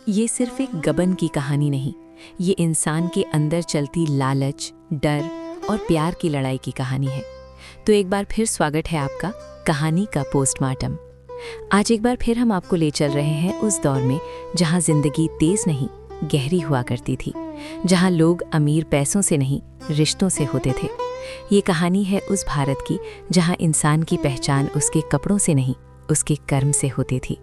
ये सिर्फ एक गबन की कहानी नहीं, ये इंसान के अंदर चलती लालच, डर और प्यार की लड़ाई की कहानी है। तो एक बार फिर स्वागत है आपका कहानी का पोस्टमार्टम। आज एक बार फिर हम आपको ले चल रहे हैं उस दौर में जहां जिंदगी तेज नहीं, गहरी हुआ करती थी, जहां लोग अमीर पैसों से नहीं, रिश्तों से होते थे। ये कहानी है उस भारत की जहां इंसान की पहचान उसके कपड़ों से नहीं, उसके कर्म से होती थी।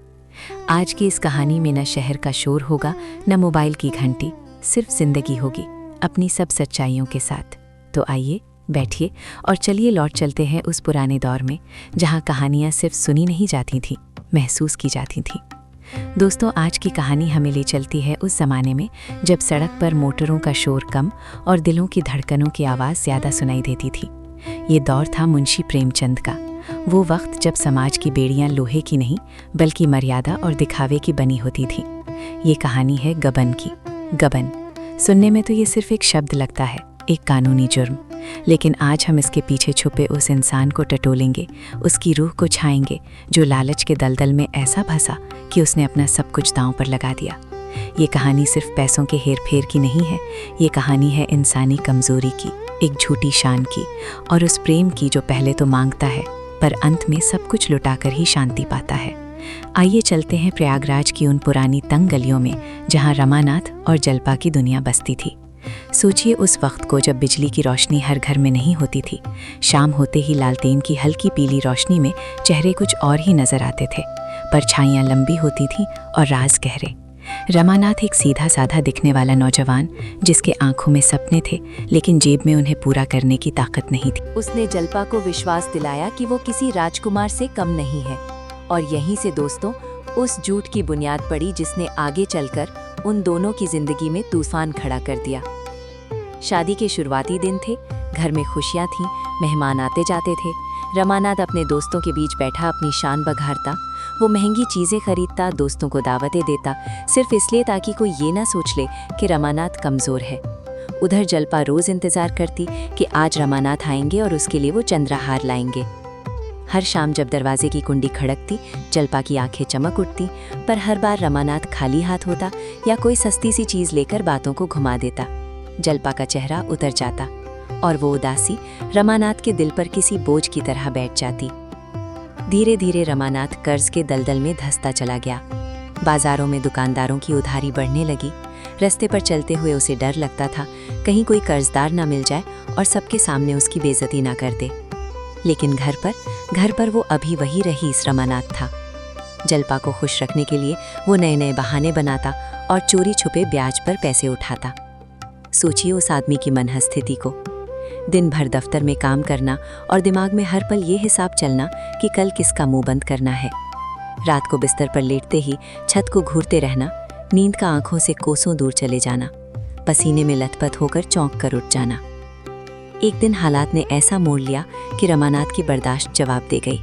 आज की इस कहानी में न शहर का शोर होगा, न मोबाइल की घंटी, सिर्फ जिंदगी होगी अपनी सब सच्चाइयों के साथ। तो आइए बैठिए और चलिए लौट चलते हैं उस पुराने दौर में जहां कहानियां सिर्फ सुनी नहीं जाती थी, महसूस की जाती थी। दोस्तों, आज की कहानी हमें ले चलती है उस ज़माने में जब सड़क पर मोटरों का शोर कम और दिलों की धड़कनों की आवाज़ ज़्यादा सुनाई देती थी। ये दौर था मुंशी प्रेमचंद का, वो वक्त जब समाज की बेड़ियां लोहे की नहीं बल्कि मर्यादा और दिखावे की बनी होती थी। ये कहानी है गबन की। गबन सुनने में तो ये सिर्फ एक शब्द लगता है, एक कानूनी जुर्म, लेकिन आज हम इसके पीछे छुपे उस इंसान को टटोलेंगे, उसकी रूह को छाएंगे जो लालच के दलदल में ऐसा फंसा कि उसने अपना सब कुछ दांव पर लगा दिया। ये कहानी सिर्फ पैसों के हेर फेर की नहीं है, ये कहानी है इंसानी कमजोरी की, एक झूठी शान की और उस प्रेम की जो पहले तो मांगता है पर अंत में सब कुछ लुटाकर ही शांति पाता है। आइए चलते हैं प्रयागराज की उन पुरानी तंग गलियों में जहां रमानाथ और जल्पा की दुनिया बसती थी। सोचिए उस वक्त को जब बिजली की रोशनी हर घर में नहीं होती थी। शाम होते ही लालटेन की हल्की पीली रोशनी में चेहरे कुछ और ही नजर आते थे, परछाइयां लंबी होती थीं और राज गहरे। रमानाथ एक सीधा साधा दिखने वाला नौजवान, जिसके आंखों में सपने थे लेकिन जेब में उन्हें पूरा करने की ताकत नहीं थी। उसने जल्पा को विश्वास दिलाया कि वो किसी राजकुमार से कम नहीं है, और यहीं से दोस्तों उस झूठ की बुनियाद पड़ी जिसने आगे चलकर उन दोनों की जिंदगी में तूफान खड़ा कर दिया। शादी के शुरुआती दिन थे, घर में खुशियां थीं, मेहमान आते जाते थे। रमानाथ अपने दोस्तों के बीच बैठा अपनी शान बघारता, वो महंगी चीज़ें खरीदता, दोस्तों को दावतें देता, सिर्फ इसलिए ताकि कोई ये ना सोच ले कि रमानाथ कमज़ोर है। उधर जल्पा रोज़ इंतज़ार करती कि आज रमानाथ आएंगे और उसके लिए वो चंद्रहार लाएंगे। हर शाम जब दरवाजे की कुंडी खड़कती, जल्पा की आंखें चमक उठती, पर हर बार रमानाथ खाली हाथ होता या कोई सस्ती सी चीज़ लेकर बातों को घुमा देता। जल्पा का चेहरा उतर जाता और वो उदासी रमानाथ के दिल पर किसी बोझ की तरह बैठ जाती। धीरे धीरे रमानाथ कर्ज के दलदल में धंसता चला गया। बाजारों में दुकानदारों की उधारी बढ़ने लगी। रास्ते पर चलते हुए उसे डर लगता था कहीं कोई कर्जदार ना मिल जाए और सबके सामने उसकी बेइज्जती ना कर दे। लेकिन घर पर वो अभी वही रईस रमानाथ था। जल्पा को खुश रखने के लिए वो नए नए बहाने बनाता और चोरी छुपे ब्याज पर पैसे उठाता। सोचिए उस आदमी की मनहस्थिति को। दिन भर दफ्तर में काम करना और दिमाग में हर पल ये हिसाब चलना कि कल किसका मुंह बंद करना है। रात को बिस्तर पर लेटते ही छत को घूरते रहना, नींद का आंखों से कोसों दूर चले जाना, पसीने में लथपथ होकर चौंक कर उठ जाना। एक दिन हालात ने ऐसा मोड़ लिया कि रमानाथ की बर्दाश्त जवाब दे गई।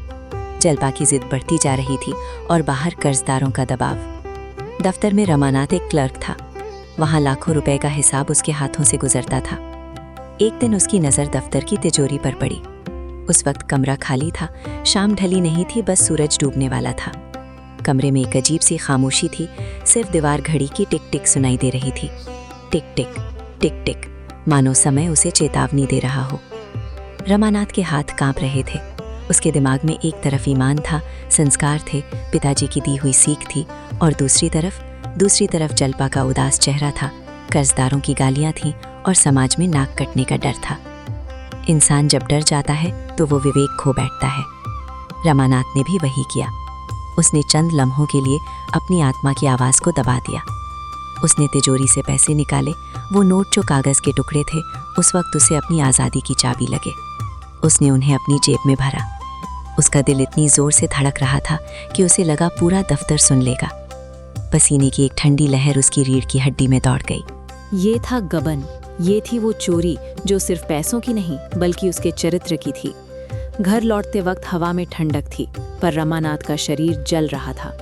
जल्पा की जिद बढ़ती जा रही थी और बाहर कर्जदारों का दबाव। दफ्तर में रमानाथ एक क्लर्क था, वहाँ लाखों रुपए का हिसाब उसके हाथों से गुजरता था। एक दिन उसकी नज़र दफ्तर की तिजोरी पर पड़ी। उस वक्त कमरा खाली था, शाम ढली नहीं थी, बस सूरज डूबने वाला था। कमरे में एक अजीब सी खामोशी थी, सिर्फ दीवार घड़ी की टिक टिक सुनाई दे रही थी। टिक टिक टिक टिक, मानो समय उसे चेतावनी दे रहा हो। रमानाथ के हाथ कांप रहे थे। उसके दिमाग में एक तरफ ईमान था, संस्कार थे, पिताजी की दी हुई सीख थी, और दूसरी तरफ जल्पा का उदास चेहरा था, कर्जदारों की गालियां थीं और समाज में नाक कटने का डर था। इंसान जब डर जाता है तो वो विवेक खो बैठता है। रमानाथ ने भी वही किया। उसने चंद लम्हों के लिए अपनी आत्मा की आवाज़ को दबा दिया। उसने तिजोरी से पैसे निकाले, वो नोट जो कागज़ के टुकड़े थे, उस वक्त उसे अपनी आज़ादी की चाबी लगे। उसने उन्हें अपनी जेब में भरा। उसका दिल इतनी ज़ोर से धड़क रहा था कि उसे लगा पूरा दफ्तर सुन लेगा। पसीने की एक ठंडी लहर उसकी रीढ़ की हड्डी में दौड़ गई। ये था गबन, ये थी वो चोरी जो सिर्फ पैसों की नहीं बल्कि उसके चरित्र की थी। घर लौटते वक्त हवा में ठंडक थी, पर रमानाथ का शरीर जल रहा था।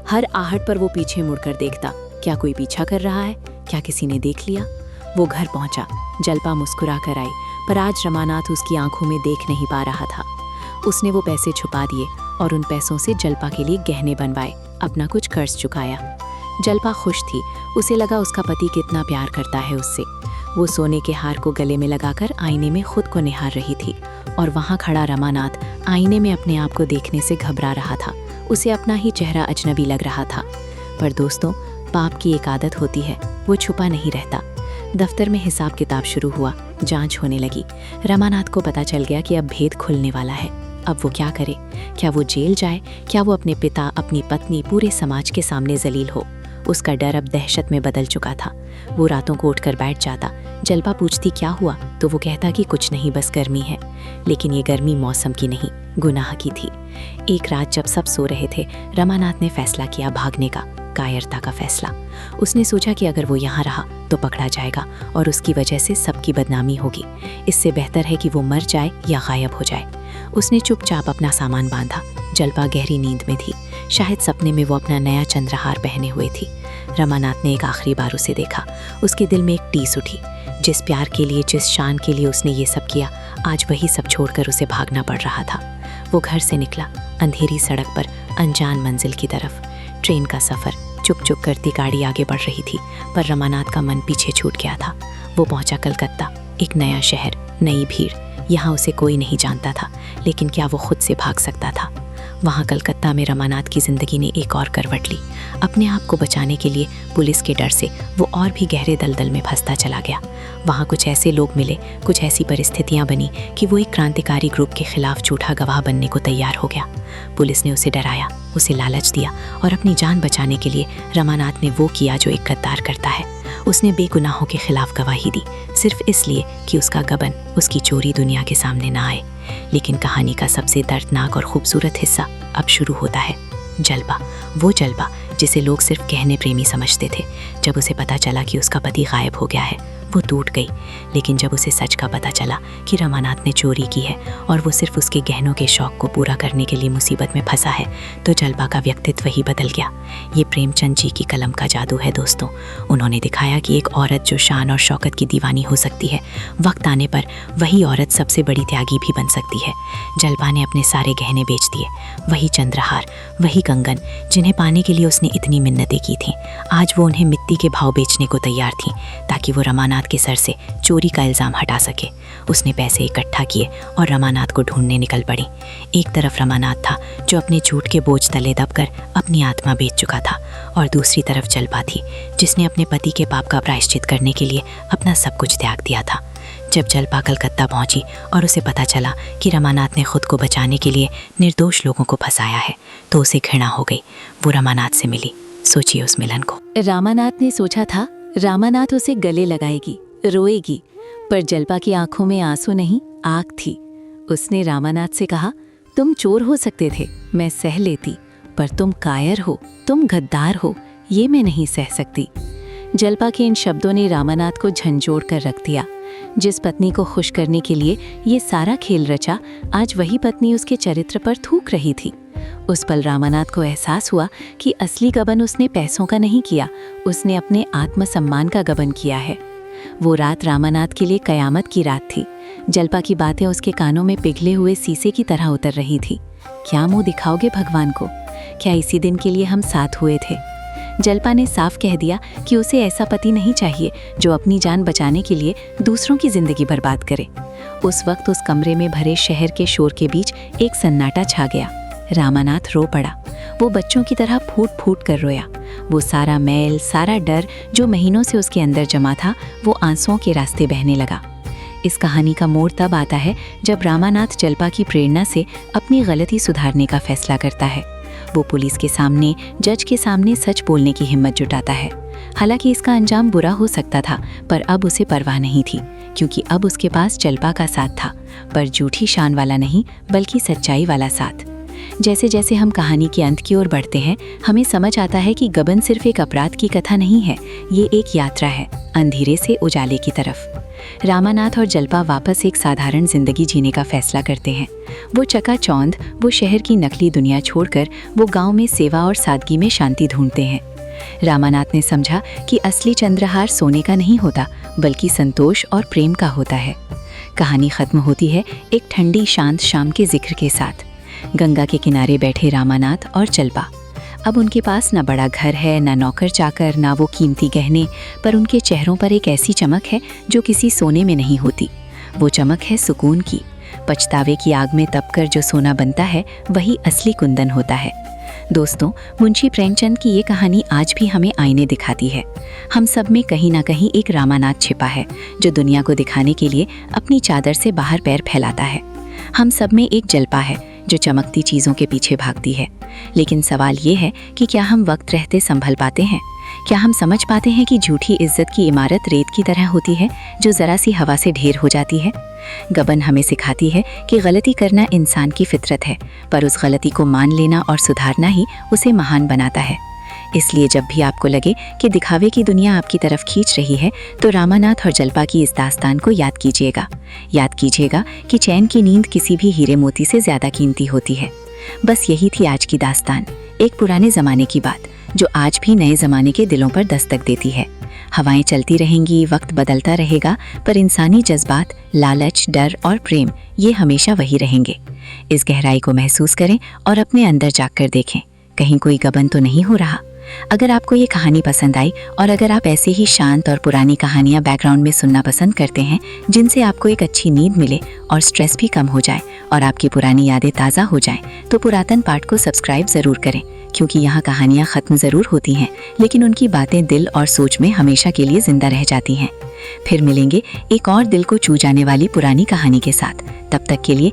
हर आहट पर वो पीछे मुड़कर देखता, क्या कोई पीछा कर रहा है, क्या किसी ने देख लिया। वो घर पहुंचा, जल्पा मुस्कुरा कर आई, पर आज रमानाथ उसकी आंखों में देख नहीं पा रहा था। उसने वो पैसे छुपा दिए और उन पैसों से जल्पा के लिए गहने बनवाए, अपना कुछ कर्ज चुकाया। जलपा खुश थी। उसे लगा उसका पति कितना प्यार करता है उससे। वो सोने के हार को गले में लगाकर आईने में खुद को निहार रही थी और वहाँ खड़ा रमानाथ आईने में अपने आप को देखने से घबरा रहा था। उसे अपना ही चेहरा अजनबी लग रहा था। पर दोस्तों, पाप की एक आदत होती है, वो छुपा नहीं रहता। दफ्तर में हिसाब किताब शुरू हुआ, जांच होने लगी। रमानाथ को पता चल गया कि अब भेद खुलने वाला है। अब वो क्या करे? क्या वो जेल जाए? क्या वो अपने पिता, अपनी पत्नी, पूरे समाज के सामने जलील हो? उसका डर अब दहशत में बदल चुका था। वो रातों को उठकर बैठ जाता। जलपा पूछती क्या हुआ तो वो कहता कि कुछ नहीं, बस गर्मी है। लेकिन ये गर्मी मौसम की नहीं, गुनाह की थी। एक रात जब सब सो रहे थे, रमानाथ ने फैसला किया भागने का, कायरता का फैसला। उसने सोचा कि अगर वो यहाँ रहा तो पकड़ा जाएगा और उसकी वजह से सबकी बदनामी होगी। इससे बेहतर है कि वो मर जाए या गायब हो जाए। उसने चुपचाप अपना सामान बांधा। जलपा गहरी नींद में थी। शायद सपने में वो अपना नया चंद्रहार पहने हुए थी। रमानाथ ने एक आखिरी बार उसे देखा। उसके दिल में एक टीस उठी। जिस प्यार के लिए, जिस शान के लिए उसने ये सब किया, आज वही सब छोड़कर उसे भागना पड़ रहा था। वो घर से निकला, अंधेरी सड़क पर, अनजान मंजिल की तरफ। ट्रेन का सफ़र, चुप चुप करती गाड़ी आगे बढ़ रही थी, पर रमानाथ का मन पीछे छूट गया था। वो पहुंचा कलकत्ता, एक नया शहर, नई भीड़। यहाँ उसे कोई नहीं जानता था, लेकिन क्या वो खुद से भाग सकता था? वहाँ कलकत्ता में रमानाथ की ज़िंदगी ने एक और करवट ली। अपने आप को बचाने के लिए पुलिस के डर से वो और भी गहरे दलदल में फंसता चला गया। वहाँ कुछ ऐसे लोग मिले, कुछ ऐसी परिस्थितियाँ बनी कि वो एक क्रांतिकारी ग्रुप के खिलाफ झूठा गवाह बनने को तैयार हो गया। पुलिस ने उसे डराया, उसे लालच दिया और अपनी जान बचाने के लिए रमानाथ ने वो किया जो एक गद्दार करता है। उसने बेगुनाहों के खिलाफ गवाही दी, सिर्फ इसलिए कि उसका गबन, उसकी चोरी दुनिया के सामने ना आए। लेकिन कहानी का सबसे दर्दनाक और खूबसूरत हिस्सा अब शुरू होता है। जलपा, वो जलपा जिसे लोग सिर्फ कहने प्रेमी समझते थे। जब उसे पता चला कि उसका पति गायब हो गया है, वो टूट गई। लेकिन जब उसे सच का पता चला कि रमानाथ ने चोरी की है और वो सिर्फ उसके गहनों के शौक को पूरा करने के लिए मुसीबत में फंसा है, तो जलपा का व्यक्तित्व ही बदल गया। ये प्रेमचंद जी की कलम का जादू है दोस्तों। उन्होंने दिखाया कि एक औरत जो शान और शौकत की दीवानी हो सकती है, वक्त आने पर वही औरत सबसे बड़ी त्यागी भी बन सकती है। जलपा ने अपने सारे गहने बेच दिए, वही चंद्रहार, वही कंगन जिन्हें पाने के लिए उसने इतनी मिन्नतें की थीं। आज वो उन्हें मिट्टी के भाव बेचने को तैयार थी, ताकि वो रमानाथ के सर से चोरी का इल्ज़ाम हटा सके। उसने पैसे इकट्ठा किए और रमानाथ को ढूंढने निकल पड़ी। एक तरफ रमानाथ था जो अपने झूठ के बोझ तले दबकर अपनी आत्मा बेच चुका था, और दूसरी तरफ जलपा थी जिसने अपने पति के पाप का प्रायश्चित करने के लिए अपना सब कुछ त्याग दिया था। जब जलपा कलकत्ता पहुंची और उसे पता चला कि रमानाथ ने खुद को बचाने के लिए निर्दोष लोगों को फंसाया है, तो उसे घृणा हो गई। वो रमानाथ से मिली। सोचिए उस मिलन को। रामानाथ ने सोचा था रामानाथ उसे गले लगाएगी, रोएगी, पर जलपा की आंखों में आंसू नहीं, आग थी। उसने रामानाथ से कहा, तुम चोर हो सकते थे, मैं सह लेती, पर तुम कायर हो, तुम गद्दार हो, ये मैं नहीं सह सकती। जलपा के इन शब्दों ने रामानाथ को झंझोड़ कर रख दिया। जिस पत्नी को खुश करने के लिए ये सारा खेल रचा, आज वही पत्नी उसके चरित्र पर थूक रही थी। उस पल रामानाथ को एहसास हुआ कि असली गबन उसने पैसों का नहीं किया, उसने अपने आत्मसम्मान का गबन किया है। वो रात रामानाथ के लिए कयामत की रात थी। जलपा की बातें उसके कानों में पिघले हुए शीशे की तरह उतर रही थी। क्या मुंह दिखाओगे भगवान को? क्या इसी दिन के लिए हम साथ हुए थे? जलपा ने साफ कह दिया कि उसे ऐसा पति नहीं चाहिए जो अपनी जान बचाने के लिए दूसरों की जिंदगी बर्बाद करे। उस वक्त उस कमरे में भरे शहर के शोर के बीच एक सन्नाटा छा गया। रामानाथ रो पड़ा। वो बच्चों की तरह फूट फूट कर रोया। वो सारा मैल, सारा डर जो महीनों से उसके अंदर जमा था, वो आंसुओं के रास्ते बहने लगा। इस कहानी का मोड़ तब आता है जब रामानाथ जलपा की प्रेरणा से अपनी गलती सुधारने का फैसला करता है। वो पुलिस के सामने, जज के सामने सच बोलने की हिम्मत जुटाता है। हालांकि इसका अंजाम बुरा हो सकता था, पर अब उसे परवाह नहीं थी, क्योंकि अब उसके पास जलपा का साथ था, पर झूठी शान वाला नहीं, बल्कि सच्चाई वाला साथ। जैसे जैसे हम कहानी के अंत की ओर बढ़ते हैं, हमें समझ आता है कि गबन सिर्फ एक अपराध की कथा नहीं है, ये एक यात्रा है, अंधेरे से उजाले की तरफ। रामानाथ और जलपा वापस एक साधारण जिंदगी जीने का फैसला करते हैं। वो चकाचौंध, वो शहर की नकली दुनिया छोड़कर वो गांव में सेवा और सादगी में शांति ढूंढते हैं। रामानाथ ने समझा कि असली चंद्रहार सोने का नहीं होता, बल्कि संतोष और प्रेम का होता है। कहानी खत्म होती है एक ठंडी शांत शाम के जिक्र के साथ। गंगा के किनारे बैठे रामानाथ और जलपा। अब उनके पास ना बड़ा घर है, ना नौकर चाकर, ना वो कीमती गहने, पर उनके चेहरों पर एक ऐसी चमक है जो किसी सोने में नहीं होती। वो चमक है सुकून की। पछतावे की आग में तपकर जो सोना बनता है वही असली कुंदन होता है। दोस्तों, मुंशी प्रेमचंद की ये कहानी आज भी हमें आईने दिखाती है। हम सब में कहीं ना कहीं एक रामानाथ छिपा है जो दुनिया को दिखाने के लिए अपनी चादर से बाहर पैर फैलाता है। हम सब में एक जलपा है जो चमकती चीज़ों के पीछे भागती है। लेकिन सवाल ये है कि क्या हम वक्त रहते संभल पाते हैं? क्या हम समझ पाते हैं कि झूठी इज्जत की इमारत रेत की तरह होती है जो ज़रा सी हवा से ढेर हो जाती है? गबन हमें सिखाती है कि गलती करना इंसान की फितरत है, पर उस गलती को मान लेना और सुधारना ही उसे महान बनाता है। इसलिए जब भी आपको लगे कि दिखावे की दुनिया आपकी तरफ खींच रही है, तो रामानाथ और जलपा की इस दास्तान को याद कीजिएगा। याद कीजिएगा कि चैन की नींद किसी भी हीरे मोती से ज़्यादा कीमती होती है। बस यही थी आज की दास्तान, एक पुराने ज़माने की बात जो आज भी नए ज़माने के दिलों पर दस्तक देती है। हवाएं चलती रहेंगी, वक्त बदलता रहेगा, पर इंसानी जज्बात, लालच, डर और प्रेम ये हमेशा वही रहेंगे। इस गहराई को महसूस करें और अपने अंदर जाकर देखें, कहीं कोई गबन तो नहीं हो रहा। अगर आपको ये कहानी पसंद आई और अगर आप ऐसे ही शांत और पुरानी कहानियाँ बैकग्राउंड में सुनना पसंद करते हैं जिनसे आपको एक अच्छी नींद मिले और स्ट्रेस भी कम हो जाए और आपकी पुरानी यादें ताज़ा हो जाएं, तो पुरातन पाठ को सब्सक्राइब ज़रूर करें, क्योंकि यहाँ कहानियाँ ख़त्म ज़रूर होती हैं लेकिन उनकी बातें दिल और सोच में हमेशा के लिए ज़िंदा रह जाती हैं। फिर मिलेंगे एक और दिल को छू जाने वाली पुरानी कहानी के साथ। तब तक के लिए